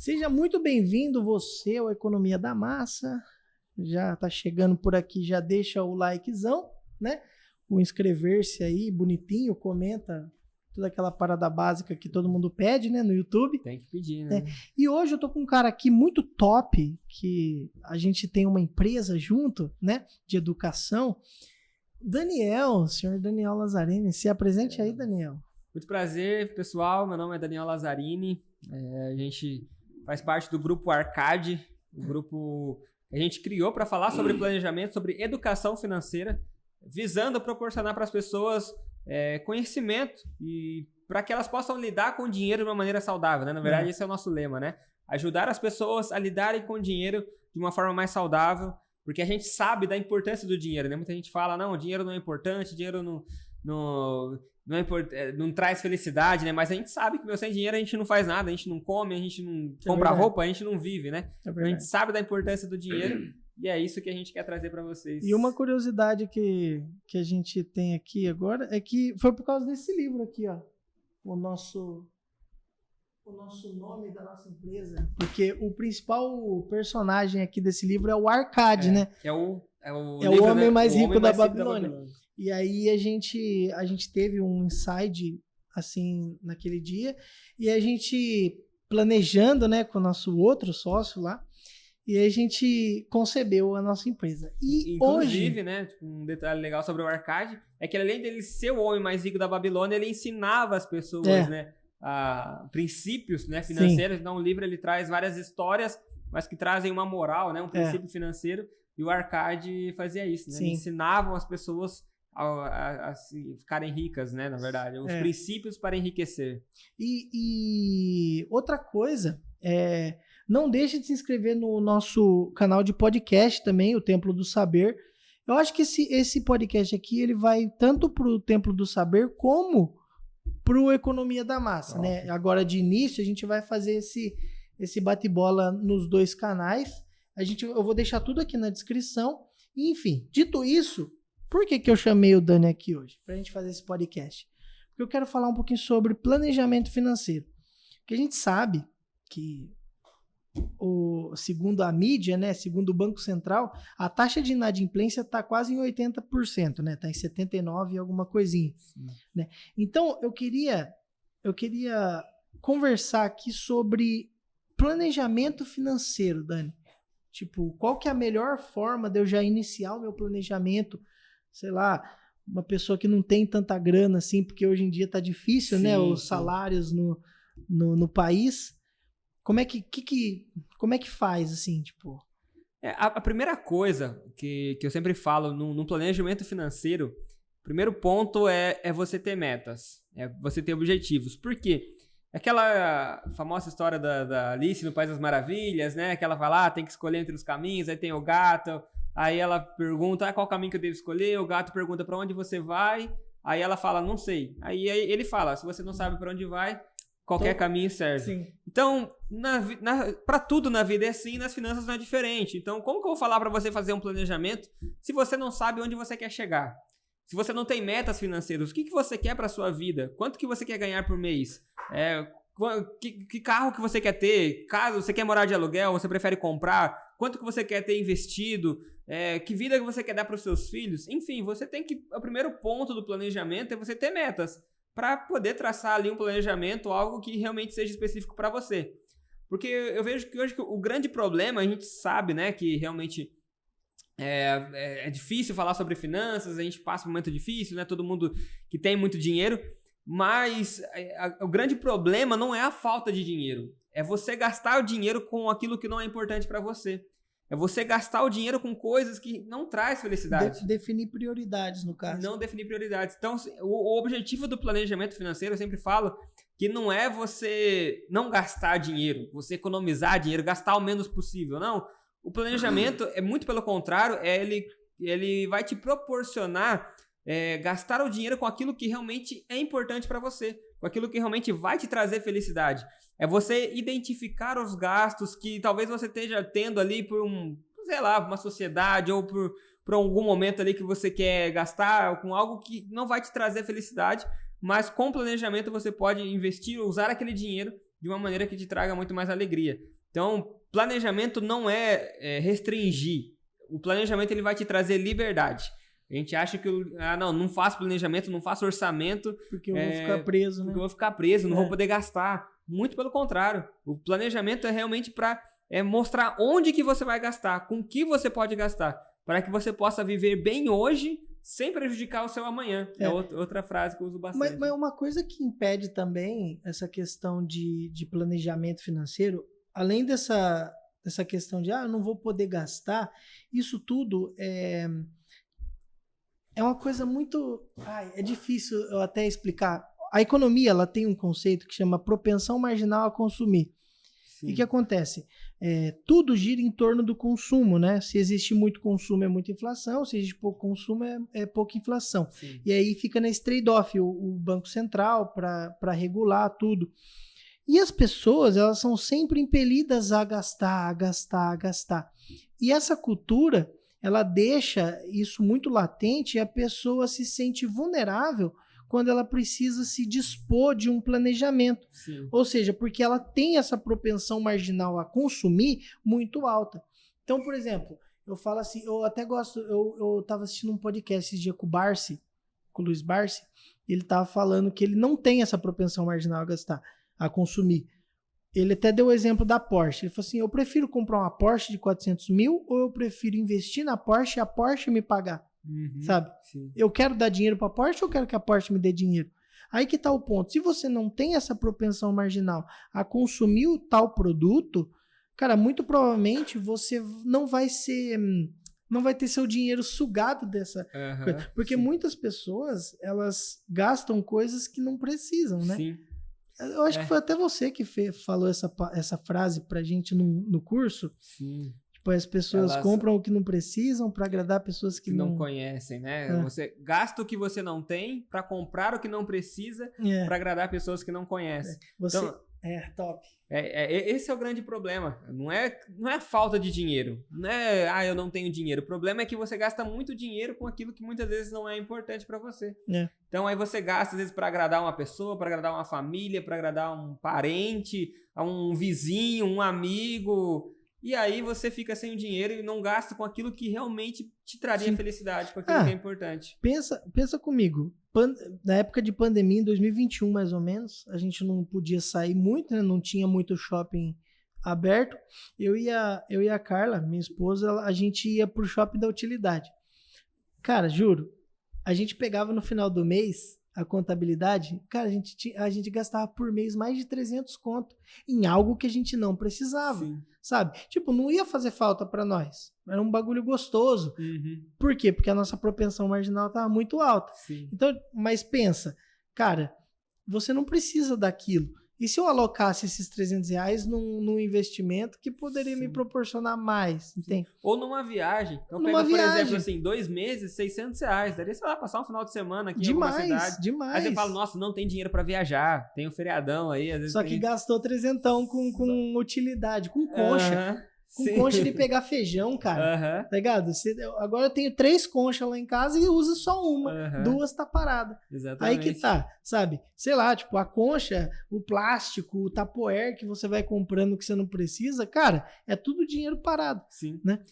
Seja muito bem-vindo você ao Economia da Massa. Já tá chegando por aqui, já deixa o likezão, né? O inscrever-se aí, bonitinho, comenta toda aquela parada básica que todo mundo pede, né, no YouTube. Tem que pedir, né? E hoje eu tô com um cara aqui muito top, que a gente tem uma empresa junto, né, de educação. Daniel, senhor Daniel Lazzarini, se apresente aí, Daniel. Muito prazer, pessoal. Meu nome é Daniel Lazzarini. A gente faz parte do grupo Arcade, o grupo que a gente criou para falar sobre planejamento, sobre educação financeira, visando proporcionar para as pessoas conhecimento e para que elas possam lidar com o dinheiro de uma maneira saudável, né? Na verdade, esse é o nosso lema, né? Ajudar as pessoas a lidarem com o dinheiro de uma forma mais saudável, porque a gente sabe da importância do dinheiro, né? Muita gente fala, não, o dinheiro não é importante, o dinheiro não traz felicidade, né? Mas a gente sabe que sem dinheiro a gente não faz nada, a gente não come, a gente não compra roupa, a gente não vive, né? A gente sabe da importância do dinheiro e é isso que a gente quer trazer para vocês. E uma curiosidade que a gente tem aqui agora é que foi por causa desse livro aqui, ó. O nosso nome da nossa empresa. Porque o principal personagem aqui desse livro é o Arcade, né? Que é o homem, né? Mais rico da Babilônia. E aí a gente teve um insight, assim, naquele dia, e a gente planejando, né, com o nosso outro sócio lá, e a gente concebeu a nossa empresa. E inclusive, hoje, né, um detalhe legal sobre o Arcade, é que além dele ser o homem mais rico da Babilônia, ele ensinava as pessoas, né, princípios, né, financeiros. Sim. Então o livro ele traz várias histórias, mas que trazem uma moral, né, um princípio financeiro, e o Arcade fazia isso, né? Ele ensinavam as pessoas a ficarem ricas, né? Na verdade, os princípios para enriquecer. E outra coisa, não deixe de se inscrever no nosso canal de podcast também, o Templo do Saber. Eu acho que esse podcast aqui, ele vai tanto para o Templo do Saber como para o Economia da Massa, né? Agora, de início, a gente vai fazer esse bate-bola nos dois canais. Eu vou deixar tudo aqui na descrição. E, enfim, dito isso, por que eu chamei o Dani aqui hoje? Pra gente fazer esse podcast. Porque eu quero falar um pouquinho sobre planejamento financeiro. Porque a gente sabe que, segundo a mídia, né, segundo o Banco Central, a taxa de inadimplência está quase em 80%, né? Está em 79% e alguma coisinha. Né? Então, eu queria conversar aqui sobre planejamento financeiro, Dani. Tipo, qual que é a melhor forma de eu já iniciar o meu planejamento? Sei lá, uma pessoa que não tem tanta grana assim, porque hoje em dia tá difícil, né? Os salários no país. Como é que faz, assim, tipo? A primeira coisa que eu sempre falo no planejamento financeiro, o primeiro ponto é você ter metas, é você ter objetivos. Por quê? Aquela famosa história da Alice no País das Maravilhas, né? Que ela fala, tem que escolher entre os caminhos, aí tem o gato, aí ela pergunta, qual caminho que eu devo escolher? O gato pergunta, para onde você vai? Aí ela fala, não sei. Aí ele fala, se você não sabe para onde vai, qualquer caminho serve. Sim. Então, para tudo na vida é assim, nas finanças não é diferente. Então, como que eu vou falar para você fazer um planejamento se você não sabe onde você quer chegar? Se você não tem metas financeiras, o que você quer para sua vida? Quanto que você quer ganhar por mês? Que carro que você quer ter? Caso você quer morar de aluguel, você prefere comprar? Quanto que você quer ter investido? Que vida que você quer dar para os seus filhos? Enfim, você tem que... O primeiro ponto do planejamento é você ter metas para poder traçar ali um planejamento, algo que realmente seja específico para você. Porque eu vejo que hoje o grande problema, a gente sabe, né, que realmente... É difícil falar sobre finanças, a gente passa um momento difícil, né? Todo mundo que tem muito dinheiro, mas o grande problema não é a falta de dinheiro, é você gastar o dinheiro com aquilo que não é importante para você. É você gastar o dinheiro com coisas que não traz felicidade. Definir prioridades, no caso. Não definir prioridades. Então, o objetivo do planejamento financeiro, eu sempre falo, que não é você não gastar dinheiro, você economizar dinheiro, gastar o menos possível, não. O planejamento é muito pelo contrário, ele vai te proporcionar gastar o dinheiro com aquilo que realmente é importante para você, com aquilo que realmente vai te trazer felicidade. É você identificar os gastos que talvez você esteja tendo ali por uma sociedade ou por algum momento ali que você quer gastar com algo que não vai te trazer felicidade, mas com planejamento você pode investir, usar aquele dinheiro de uma maneira que te traga muito mais alegria. Então, planejamento não é restringir. O planejamento ele vai te trazer liberdade. A gente acha que, não faço planejamento, não faço orçamento. Porque eu vou ficar preso, né? Porque eu vou ficar preso, não vou poder gastar. Muito pelo contrário. O planejamento é realmente para mostrar onde que você vai gastar, com que você pode gastar, para que você possa viver bem hoje, sem prejudicar o seu amanhã. É outra frase que eu uso bastante. Mas uma coisa que impede também essa questão de planejamento financeiro, além dessa questão de, eu não vou poder gastar, isso tudo é uma coisa muito... é difícil eu até explicar. A economia, ela tem um conceito que chama propensão marginal a consumir. Sim. E o que acontece? Tudo gira em torno do consumo, né? Se existe muito consumo, é muita inflação. Se existe pouco consumo, é pouca inflação. Sim. E aí fica nesse trade-off o Banco Central para regular tudo. E as pessoas, elas são sempre impelidas a gastar. E essa cultura, ela deixa isso muito latente e a pessoa se sente vulnerável quando ela precisa se dispor de um planejamento. Sim. Ou seja, porque ela tem essa propensão marginal a consumir muito alta. Então, por exemplo, eu falo assim, eu até gosto, eu estava assistindo um podcast esse dia com o Luiz Barsi, e ele estava falando que ele não tem essa propensão marginal a consumir. Ele até deu o exemplo da Porsche. Ele falou assim, eu prefiro comprar uma Porsche de 400 mil ou eu prefiro investir na Porsche e a Porsche me pagar? Sabe? Sim. Eu quero dar dinheiro para a Porsche ou eu quero que a Porsche me dê dinheiro? Aí que tá o ponto. Se você não tem essa propensão marginal a consumir o tal produto, cara, muito provavelmente você não vai ter seu dinheiro sugado dessa coisa. Porque muitas pessoas, elas gastam coisas que não precisam, né? Sim. Eu acho que foi até você que falou essa frase pra gente no curso. Sim. Tipo, as pessoas compram o que não precisam para agradar pessoas que não conhecem, né? Você gasta o que você não tem para comprar o que não precisa para agradar pessoas que não conhecem. Top. Esse é o grande problema. Não é falta de dinheiro. Não é, eu não tenho dinheiro. O problema é que você gasta muito dinheiro com aquilo que muitas vezes não é importante para você. Então aí você gasta, às vezes, para agradar uma pessoa, para agradar uma família, para agradar um parente, um vizinho, um amigo. E aí você fica sem o dinheiro e não gasta com aquilo que realmente te traria felicidade, com aquilo que é importante. Pensa comigo. Na época de pandemia, em 2021 mais ou menos, a gente não podia sair muito, né? Não tinha muito shopping aberto. Eu e a Carla, minha esposa, a gente ia pro shopping da utilidade. Cara, juro, a gente pegava no final do mês a contabilidade, cara, a gente gastava por mês mais de 300 conto em algo que a gente não precisava. Sim. Sabe? Tipo, não ia fazer falta pra nós. Era um bagulho gostoso. Por quê? Porque a nossa propensão marginal tava muito alta. Sim. Então, mas pensa, cara, você não precisa daquilo. E se eu alocasse esses R$300 num investimento que poderia me proporcionar mais, entende? Ou numa viagem. Então, pega, por exemplo, assim, 2 meses, R$600. Daria, sei lá, passar um final de semana aqui em alguma cidade. Demais. Aí você fala, nossa, não tem dinheiro pra viajar. Tem um feriadão aí, às vezes. Só que gastou 300 com utilidade, com concha. Com concha de pegar feijão, cara. Tá ligado? Agora eu tenho 3 conchas lá em casa e uso só uma. 2 tá parada. Exatamente. Aí que tá, sabe? Sei lá, tipo, a concha, o plástico, o tapoer que você vai comprando que você não precisa, cara, é tudo dinheiro parado. Sim. Né?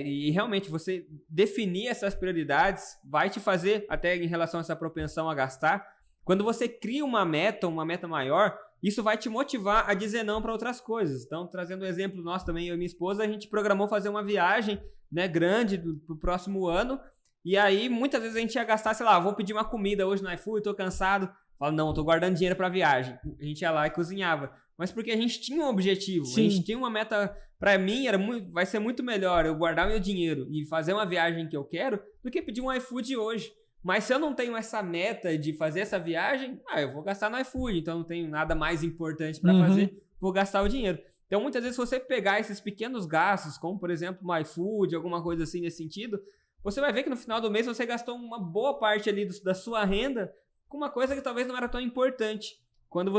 E realmente você definir essas prioridades vai te fazer, até em relação a essa propensão a gastar, quando você cria uma meta maior, isso vai te motivar a dizer não para outras coisas. Então, trazendo um exemplo nosso também, eu e minha esposa, a gente programou fazer uma viagem, né, grande pro próximo ano. E aí, muitas vezes a gente ia gastar, sei lá, vou pedir uma comida hoje no iFood, tô cansado. Fala, não, tô guardando dinheiro pra viagem. A gente ia lá e cozinhava. Mas porque a gente tinha um objetivo, a gente tinha uma meta. Pra mim, vai ser muito melhor eu guardar meu dinheiro e fazer uma viagem que eu quero do que pedir um iFood hoje. Mas se eu não tenho essa meta de fazer essa viagem, eu vou gastar no iFood, então não tenho nada mais importante para fazer, vou gastar o dinheiro. Então, muitas vezes, se você pegar esses pequenos gastos, como, por exemplo, no iFood, alguma coisa assim nesse sentido, você vai ver que no final do mês você gastou uma boa parte ali da sua renda com uma coisa que talvez não era tão importante.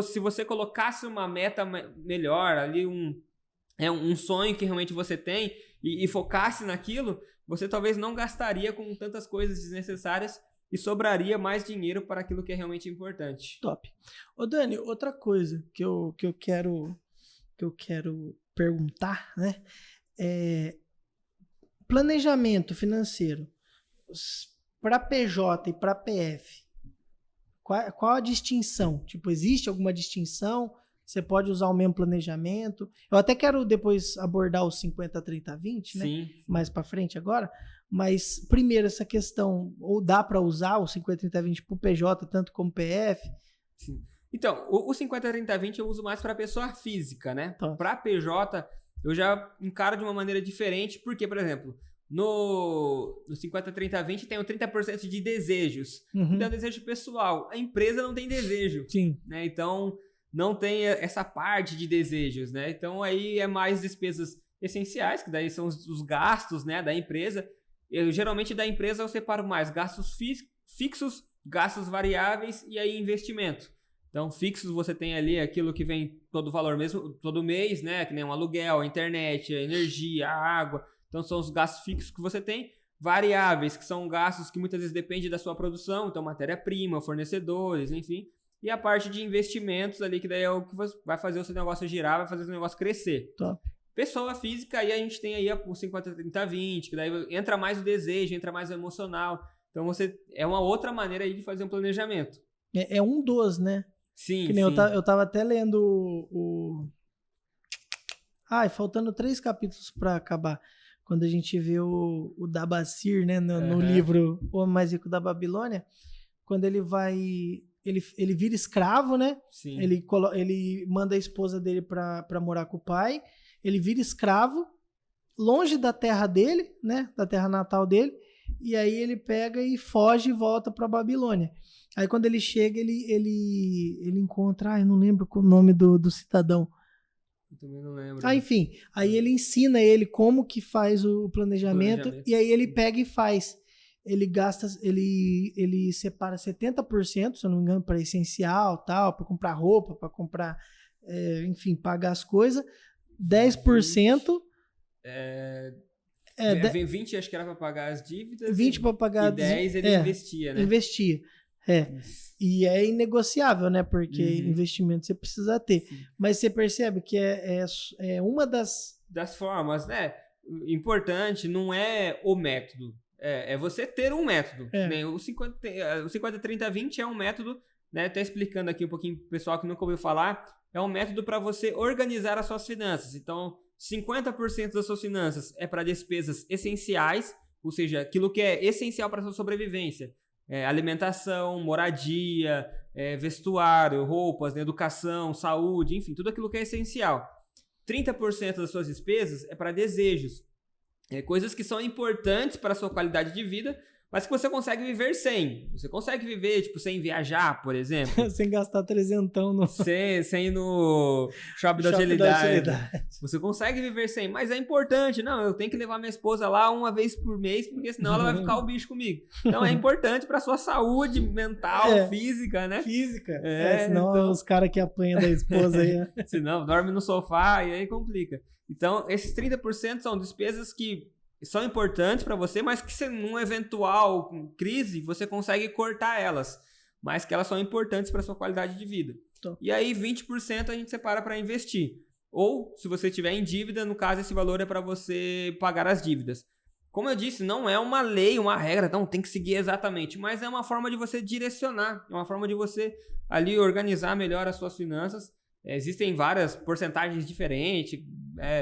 Se você colocasse uma meta melhor, ali um sonho que realmente você tem e focasse naquilo, você talvez não gastaria com tantas coisas desnecessárias e sobraria mais dinheiro para aquilo que é realmente importante. Top. Ô Dani, outra coisa que eu quero perguntar, né? Planejamento financeiro para PJ e para PF. Qual a distinção? Tipo, existe alguma distinção? Você pode usar o mesmo planejamento? Eu até quero depois abordar os 50-30-20, né? Sim. Mais para frente agora. Mas, primeiro, essa questão, ou dá para usar o 50-30-20 para o PJ, tanto como PF? Sim. Então, o 50-30-20 eu uso mais para pessoa física, né? Para PJ, eu já encaro de uma maneira diferente, porque, por exemplo, no 50-30-20 tem o 30% de desejos. Então, é um desejo pessoal. A empresa não tem desejo. Sim. Né? Então, não tem essa parte de desejos, né? Então, aí é mais despesas essenciais, que daí são os gastos, né, da empresa. Geralmente, da empresa eu separo mais gastos fixos, gastos variáveis e aí investimento. Então, fixos você tem ali aquilo que vem todo o valor mesmo, todo mês, né? Que nem um aluguel, a internet, a energia, a água. Então, são os gastos fixos que você tem. Variáveis, que são gastos que muitas vezes dependem da sua produção. Então, matéria-prima, fornecedores, enfim. E a parte de investimentos ali, que daí é o que vai fazer o seu negócio girar, vai fazer o seu negócio crescer. Top. Pessoa física, aí a gente tem aí o 50-30-20, que daí entra mais o desejo, entra mais o emocional. Então, é uma outra maneira aí de fazer um planejamento. É um dos, né? Sim, que nem sim. Eu tava até lendo faltando 3 capítulos para acabar. Quando a gente vê o Dabacir, né? No livro O Homem Mais Rico da Babilônia. Quando ele vai... Ele vira escravo, né? Sim. Ele manda a esposa dele pra morar com o pai. Ele vira escravo, longe da terra dele, né? Da terra natal dele. E aí ele pega e foge e volta pra Babilônia. Aí quando ele chega, ele encontra... eu não lembro o nome do cidadão. Eu também não lembro. Enfim. Aí ele ensina ele como que faz o planejamento. E aí ele pega e faz. Ele gasta, ele separa 70%, se eu não me engano, para essencial, tal, para comprar roupa, para comprar, enfim, pagar as coisas. 10%. Vem 20, acho que era para pagar as dívidas. 20 para pagar e 10 ele investia, né? Investia. E é inegociável, né? Porque investimento você precisa ter. Sim. Mas você percebe que é uma das formas, né? Importante não é o método. É você ter um método. Né? O 50-30-20 é um método, né? Até explicando aqui um pouquinho pro pessoal que nunca ouviu falar, é um método para você organizar as suas finanças. Então, 50% das suas finanças é para despesas essenciais, ou seja, aquilo que é essencial para a sua sobrevivência. Alimentação, moradia, vestuário, roupas, né? Educação, saúde, enfim, tudo aquilo que é essencial. 30% das suas despesas é para desejos. Coisas que são importantes para a sua qualidade de vida, mas que você consegue viver sem. Você consegue viver, tipo, sem viajar, por exemplo. Sem gastar 300 no... Sem ir no shopping da utilidade. Você consegue viver sem, mas é importante. Não, eu tenho que levar minha esposa lá uma vez por mês, porque senão ela vai ficar o bicho comigo. Então é importante para a sua saúde mental, física, né? Física. Senão então... os caras que apanham da esposa aí... Senão, dorme no sofá e aí complica. Então, esses 30% são despesas que são importantes para você, mas que num eventual crise, você consegue cortar elas, mas que elas são importantes para sua qualidade de vida. E aí, 20% a gente separa para investir. Ou, se você tiver em dívida, no caso, esse valor é para você pagar as dívidas. Como eu disse, não é uma lei, uma regra, então tem que seguir exatamente, mas é uma forma de você direcionar, é uma forma de você ali organizar melhor as suas finanças. Existem várias porcentagens diferentes,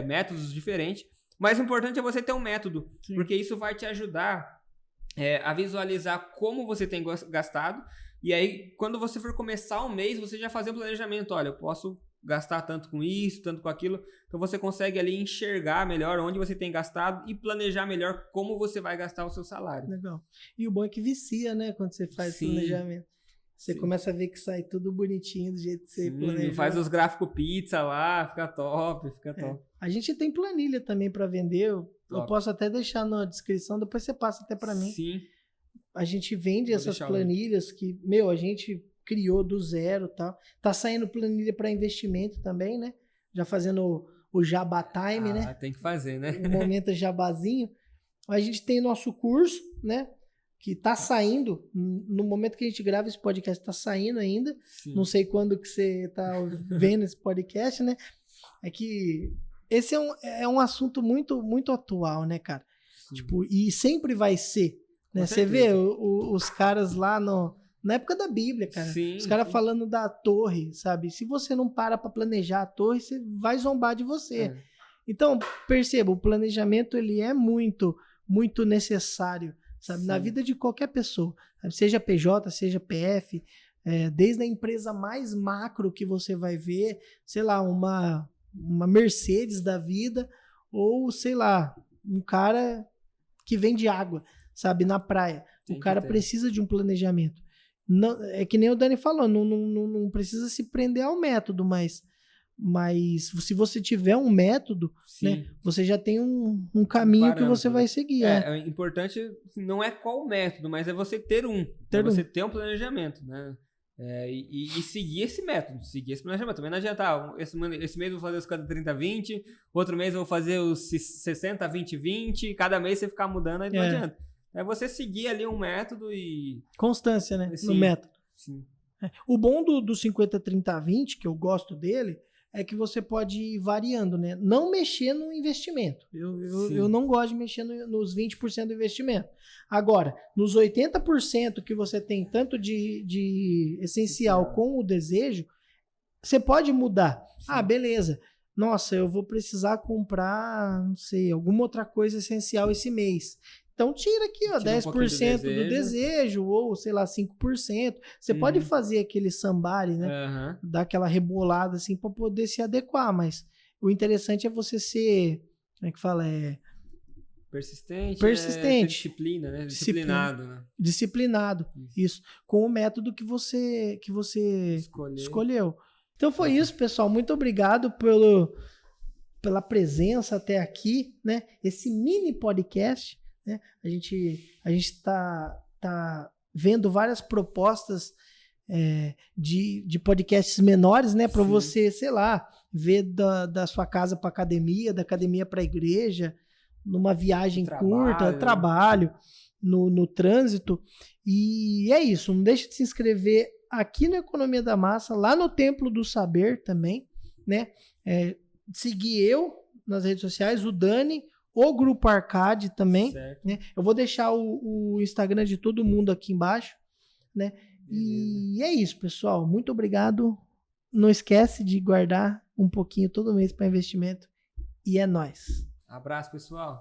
métodos diferentes, mas o importante é você ter um método, Sim. porque isso vai te ajudar a visualizar como você tem gastado, e aí quando você for começar um mês, você já fazer um planejamento, olha, eu posso gastar tanto com isso, tanto com aquilo, então você consegue ali enxergar melhor onde você tem gastado e planejar melhor como você vai gastar o seu salário. Legal. E o bom é que vicia, né, quando você faz planejamento. Você começa a ver que sai tudo bonitinho do jeito que você planejou. Faz os gráficos pizza lá, fica top, top. A gente tem planilha também para vender, eu posso até deixar na descrição, depois você passa até para mim. Sim. A gente vende essas planilhas que, a gente criou do zero e tal. Tá saindo planilha para investimento também, né? Já fazendo o Jabá Time, né? Tem que fazer, né? O momento jabazinho. A gente tem nosso curso, né? que tá saindo, no momento que a gente grava esse podcast, tá saindo ainda. Sim. Não sei quando que você tá vendo esse podcast, né? É que esse é um assunto muito, muito atual, né, cara? Sim. Tipo, e sempre vai ser, né? Com Você certeza. vê os caras lá na época da Bíblia, cara. Sim, os caras sim. falando da torre, sabe? Se você não para pra planejar a torre, você vai zombar de você. É. Então, perceba, o planejamento ele é muito, muito necessário, sabe? Na Sim. vida de qualquer pessoa, sabe? Seja PJ, seja PF, desde a empresa mais macro que você vai ver, sei lá, uma Mercedes da vida, ou sei lá, um cara que vende água, sabe, na praia. Tem O que cara ter. precisa de um planejamento. Não, é que nem o Dani falou, não precisa se prender ao método, mas se você tiver um método, Sim. né, você já tem um caminho que você parâmetro, vai né? seguir. É importante, assim, não é qual o método, mas é você ter um. Você ter um planejamento, né? E seguir esse método, seguir esse planejamento. Também não adianta, esse mês eu vou fazer os 50-30-20, outro mês eu vou fazer os 60-20-20, cada mês você ficar mudando, aí não adianta. É você seguir ali um método e... Constância, né? Sim. No método. Sim. O bom do 50-30-20, que eu gosto dele, é que você pode ir variando, né? Não mexer no investimento. Eu não gosto de mexer nos 20% do investimento. Agora, nos 80% que você tem tanto de essencial com o desejo, você pode mudar. Sim. Ah, beleza. Nossa, eu vou precisar comprar, não sei, alguma outra coisa essencial esse mês. Então tira aqui, ó, 10% do desejo, ou sei lá, 5%. Você pode fazer aquele sambari, né? Dar aquela rebolada assim para poder se adequar, mas o interessante é você ser, como é que fala? Persistente. Disciplina, né? Disciplinado, né? Disciplinado, isso. Com o método que você escolheu. Então foi isso, pessoal. Muito obrigado pela presença até aqui, né? Esse mini podcast. Né? A gente tá vendo várias propostas de podcasts menores, né? Para você, sei lá, ver da sua casa para academia, da academia para a igreja, numa viagem curta, trabalho, no trânsito. E é isso. Não deixe de se inscrever aqui no Economia da Massa, lá no Templo do Saber também, né? Seguir eu nas redes sociais, o Dani, o Grupo Arcade também, né? Eu vou deixar o Instagram de todo mundo aqui embaixo, né? E é isso, pessoal. Muito obrigado. Não esquece de guardar um pouquinho todo mês para investimento. E é nóis. Abraço, pessoal.